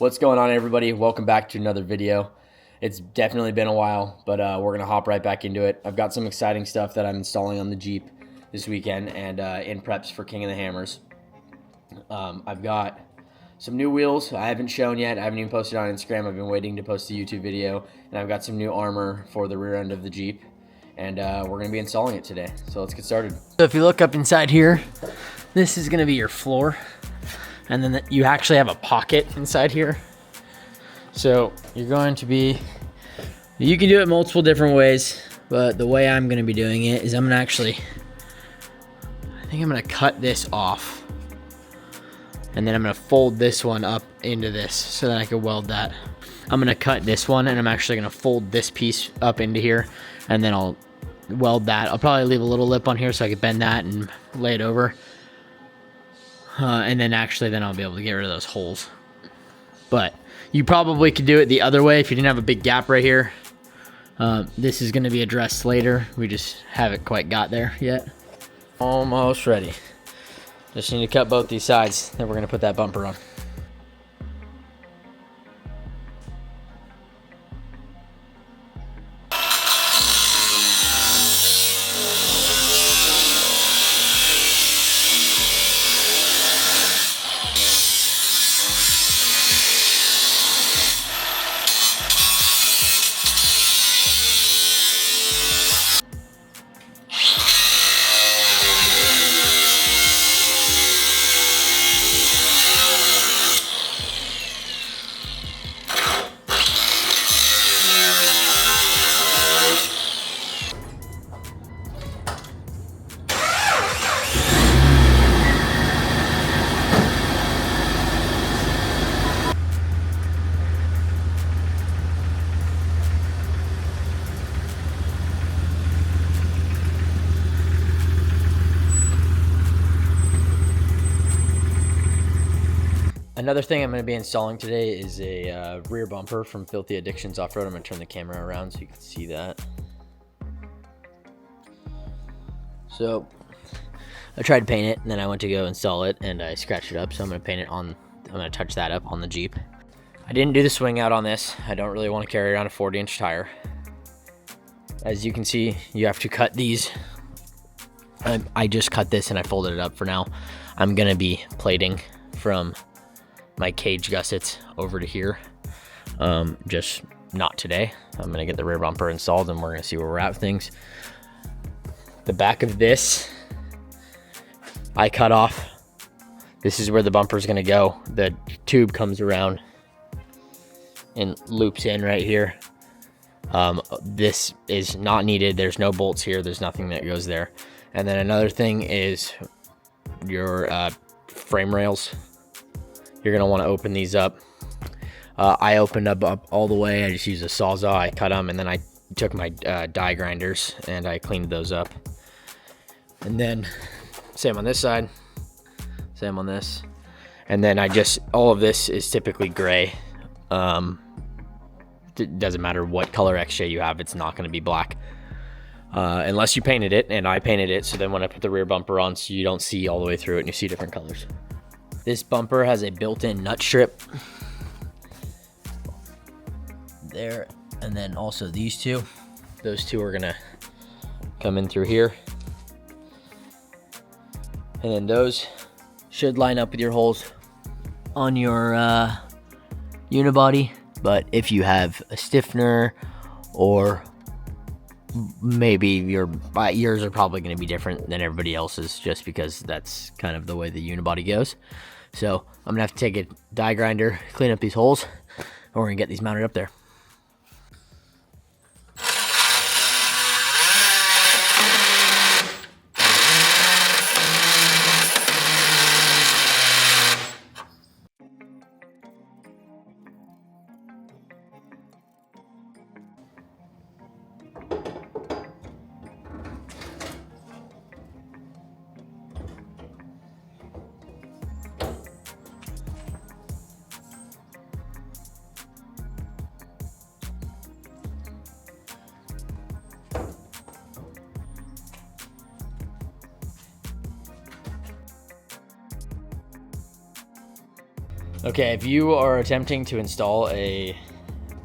What's going on, everybody? Welcome back to another video. It's definitely been a while, but we're gonna hop right back into it. I've got some exciting stuff that I'm installing on the Jeep this weekend and in preps for King of the Hammers. I've got some new wheels I haven't shown yet. I haven't even posted on Instagram. I've been waiting to post a YouTube video, and I've got some new armor for the rear end of the Jeep, and we're gonna be installing it today. So let's get started. So if you look up inside here, this is gonna be your floor. And then you actually have a pocket inside here. So you're going to be, you can do it multiple different ways, but the way I'm gonna be doing it is I'm gonna actually, I think I'm gonna cut this off. And then I'm gonna fold this one up into this so that I can weld that. I'm gonna cut this one and I'm actually gonna fold this piece up into here and then I'll weld that. I'll probably leave a little lip on here so I can bend that and lay it over. And then I'll be able to get rid of those holes. But you probably could do it the other way if you didn't have a big gap right here. This is gonna be addressed later. We just haven't quite got there yet. Almost ready. Just need to cut both these sides, then we're gonna put that bumper on. Another thing I'm going to be installing today is a rear bumper from Filthy Addictions Off-Road. I'm going to turn the camera around so you can see that. So I tried to paint it and then I went to go install it and I scratched it up. So I'm going to paint it on, I'm going to touch that up on the Jeep. I didn't do the swing out on this. I don't really want to carry around a 40-inch tire. As you can see, you have to cut these. I just cut this and I folded it up for now. I'm going to be plating from my cage gussets over to here. Just not today. I'm gonna get the rear bumper installed and we're gonna see where we're at with things. The back of this, I cut off. This is where the bumper is gonna go. The tube comes around and loops in right here. This is not needed. There's no bolts here. There's nothing that goes there. And then another thing is your frame rails. You're gonna want to open these up. I opened up all the way. I just used a sawzall. I cut them, and then I took my die grinders and I cleaned those up. And then same on this side, same on this. And then all of this is typically gray. It doesn't matter what color XJ you have, it's not going to be black unless you painted it, and I painted it. So then when I put the rear bumper on, so you don't see all the way through it and you see different colors. This bumper has a built-in nut strip there, and then also these two. Those two are gonna come in through here. And then those should line up with your holes on your unibody. But if you have a stiffener, or maybe yours are probably gonna be different than everybody else's, just because that's kind of the way the unibody goes. So I'm gonna have to take a die grinder, clean up these holes, and we're gonna get these mounted up there. Okay, if you are attempting to install a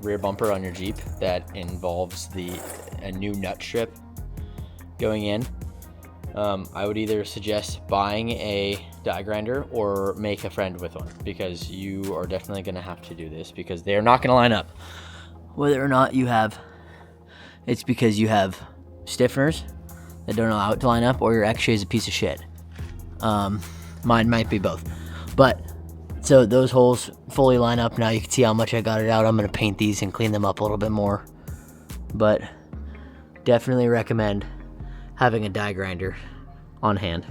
rear bumper on your Jeep that involves a new nut strip going in, I would either suggest buying a die grinder or make a friend with one, because you are definitely going to have to do this because they are not going to line up. Whether or not you have, it's because you have stiffeners that don't allow it to line up, or your XJ is a piece of shit. Mine might be both. But so those holes fully line up now. You can see how much I got it out. I'm going to paint these and clean them up a little bit more. But definitely recommend having a die grinder on hand.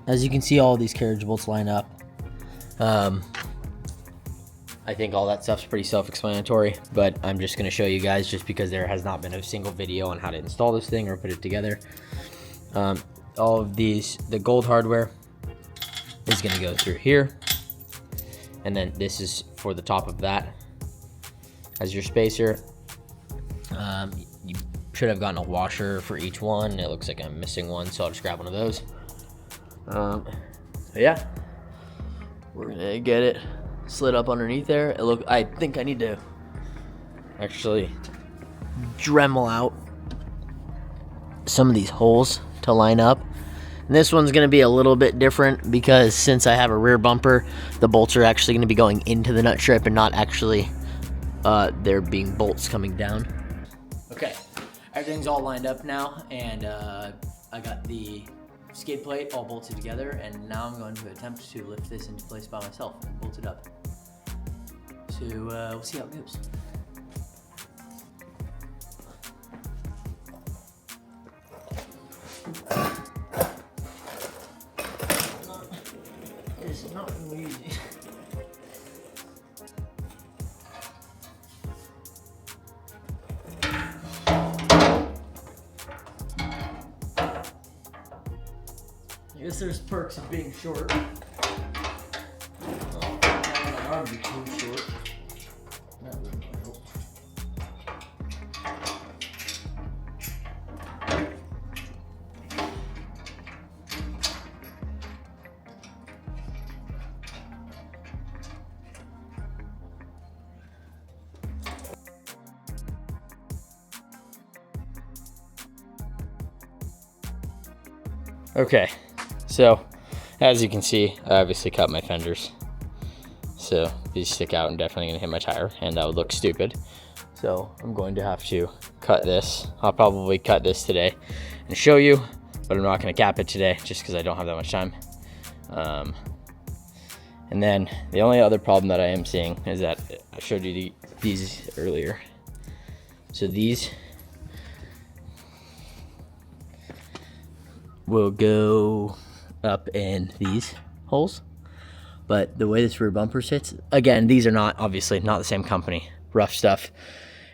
As you can see, all of these carriage bolts line up. I think all that stuff's pretty self-explanatory, but I'm just gonna show you guys just because there has not been a single video on how to install this thing or put it together. All of these, the gold hardware is gonna go through here. And then this is for the top of that as your spacer. You should have gotten a washer for each one. It looks like I'm missing one, so I'll just grab one of those. Yeah, we're gonna get it slid up underneath there. I think I need to actually Dremel out some of these holes to line up. And this one's gonna be a little bit different because since I have a rear bumper, the bolts are actually gonna be going into the nut strip and not actually there being bolts coming down. Okay, everything's all lined up now, and I got the skid plate all bolted together, and now I'm going to attempt to lift this into place by myself and bolt it up. So we'll see how it goes. It's not really easy. I guess there's perks of being short. My arms are too short. That wouldn't help. Okay. So, as you can see, I obviously cut my fenders. So, these stick out and definitely gonna hit my tire, and that would look stupid. So, I'm going to have to cut this. I'll probably cut this today and show you, but I'm not gonna cap it today just because I don't have that much time. And then, the only other problem that I am seeing is that I showed you these earlier. So, these will go up in these holes, but the way this rear bumper sits, again, these are not obviously not the same company. Rough Stuff,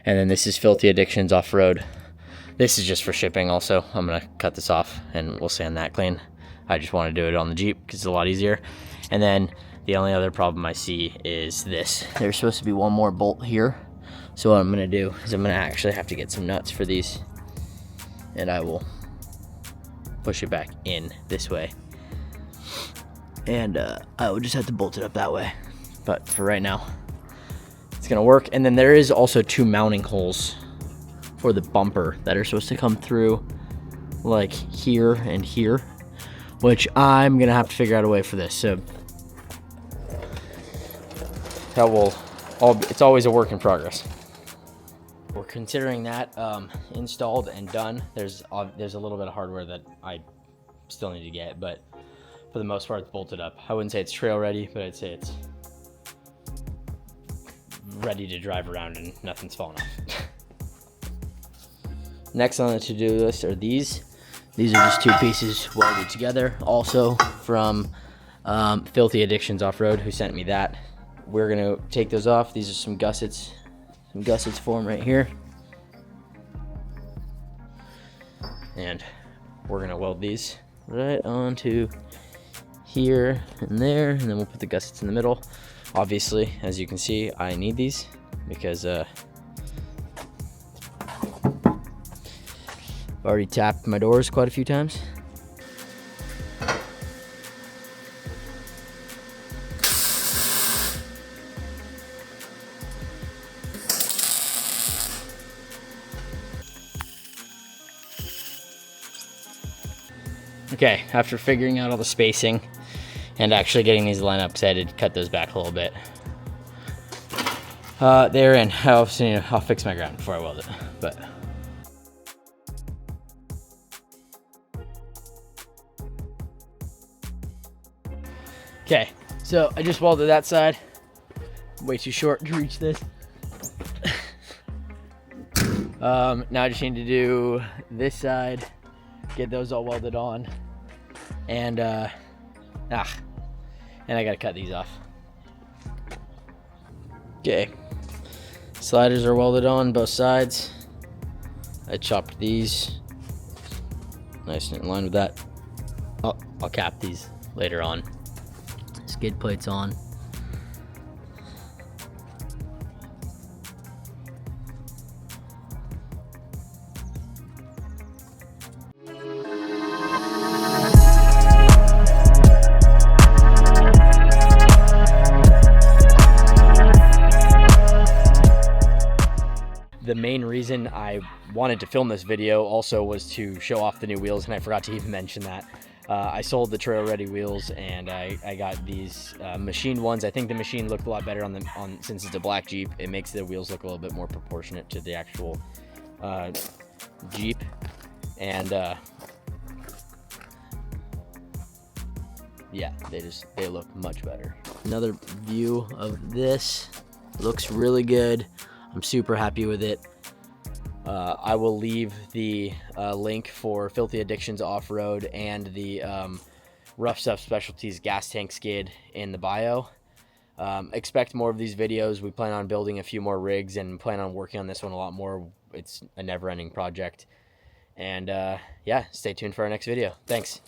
and then this is Filthy Addictions Off-Road. This is just for shipping. Also, I'm gonna cut this off and we'll sand that clean. I just want to do it on the Jeep because it's a lot easier. And then the only other problem I see is this. There's supposed to be one more bolt here, so what I'm gonna do is I'm gonna actually have to get some nuts for these, and I will push it back in this way, and I will just have to bolt it up that way. But for right now, it's gonna work. And then there is also 2 mounting holes for the bumper that are supposed to come through like here and here, which I'm gonna have to figure out a way for this. So that will it's always a work in progress. We're considering that installed and done. There's a little bit of hardware that I still need to get, but for the most part, it's bolted up. I wouldn't say it's trail ready, but I'd say it's ready to drive around and nothing's falling off. Next on the to-do list are these. These are just 2 pieces welded together, also from Filthy Addictions Off-Road, who sent me that. we're gonna take those off. These are some gussets for them right here. And we're gonna weld these right onto here and there, and then we'll put the gussets in the middle. Obviously, as you can see, I need these because I've already tapped my doors quite a few times. Okay, after figuring out all the spacing and actually getting these lined up, because I had to cut those back a little bit, they're in. I'll fix my ground before I weld it, but. Okay, so I just welded that side. Way too short to reach this. Now I just need to do this side, get those all welded on, and I gotta cut these off. Okay, sliders are welded on both sides. I chopped these nice and in line with that. I'll cap these later on. Skid plates on. The main reason I wanted to film this video also was to show off the new wheels, and I forgot to even mention that. I sold the trail ready wheels, and I got these machined ones. I think the machine looked a lot better since it's a black Jeep. It makes the wheels look a little bit more proportionate to the actual Jeep, and yeah, they look much better. Another view of this. Looks really good. I'm super happy with it. I will leave the link for Filthy Addictions Off-Road and the Rough Stuff Specialties gas tank skid in the bio. Expect more of these videos. We plan on building a few more rigs and plan on working on this one a lot more. It's a never-ending project. And yeah, stay tuned for our next video. Thanks.